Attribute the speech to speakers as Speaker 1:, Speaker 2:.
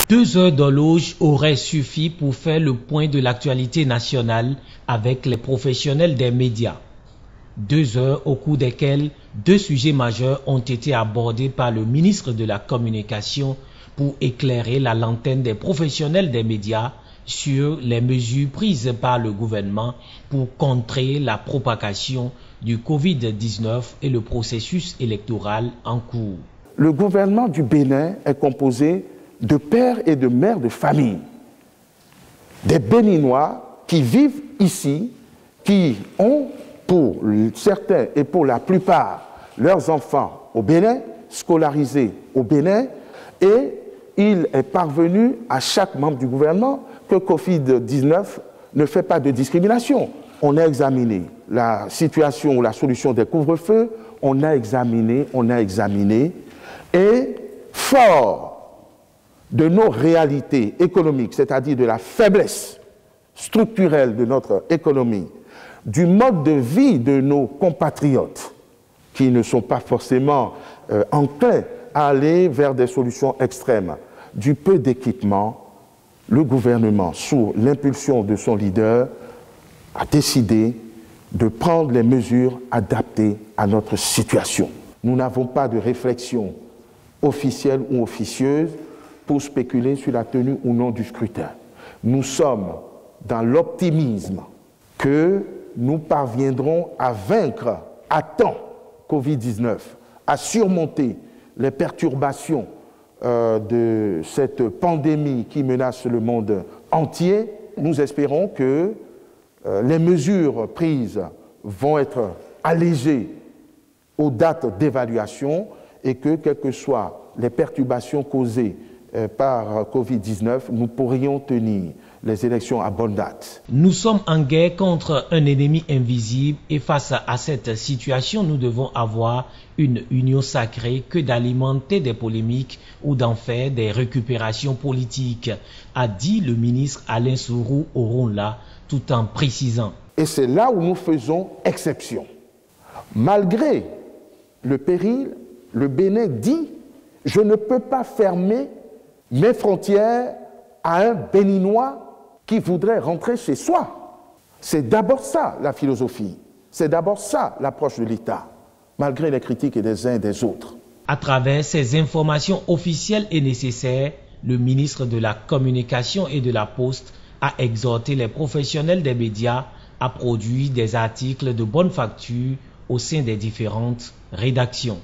Speaker 1: 2 heures d'horloge auraient suffi pour faire le point de l'actualité nationale avec les professionnels des médias. 2 heures au cours desquelles 2 sujets majeurs ont été abordés par le ministre de la Communication pour éclairer la lanterne des professionnels des médias sur les mesures prises par le gouvernement pour contrer la propagation du Covid-19 et le processus électoral en cours.
Speaker 2: Le gouvernement du Bénin est composé de pères et de mères de famille, des Béninois qui vivent ici, qui ont pour certains et pour la plupart leurs enfants au Bénin, scolarisés au Bénin, et il est parvenu à chaque membre du gouvernement que Covid-19 ne fait pas de discrimination. On a examiné la situation ou la solution des couvre-feux, on a examiné, et fort de nos réalités économiques, c'est-à-dire de la faiblesse structurelle de notre économie, du mode de vie de nos compatriotes, qui ne sont pas forcément enclins à aller vers des solutions extrêmes, du peu d'équipement, le gouvernement, sous l'impulsion de son leader, a décidé de prendre les mesures adaptées à notre situation. Nous n'avons pas de réflexion officielle ou officieuse pour spéculer sur la tenue ou non du scrutin. Nous sommes dans l'optimisme que nous parviendrons à vaincre à temps Covid-19, à surmonter les perturbations de cette pandémie qui menace le monde entier. Nous espérons que les mesures prises vont être allégées aux dates d'évaluation et que, quelles que soient les perturbations causées par Covid-19, nous pourrions tenir les élections à bonne date.
Speaker 1: Nous sommes en guerre contre un ennemi invisible et face à cette situation, nous devons avoir une union sacrée que d'alimenter des polémiques ou d'en faire des récupérations politiques, a dit le ministre Alain Sourou Oronla, tout en précisant.
Speaker 2: Et c'est là où nous faisons exception. Malgré le péril, le Bénin dit « Je ne peux pas fermer mes frontières à un Béninois qui voudrait rentrer chez soi. » C'est d'abord ça la philosophie, c'est d'abord ça l'approche de l'État, malgré les critiques des uns et des autres.
Speaker 1: À travers ces informations officielles et nécessaires, le ministre de la Communication et de la Poste a exhorté les professionnels des médias à produire des articles de bonne facture au sein des différentes rédactions.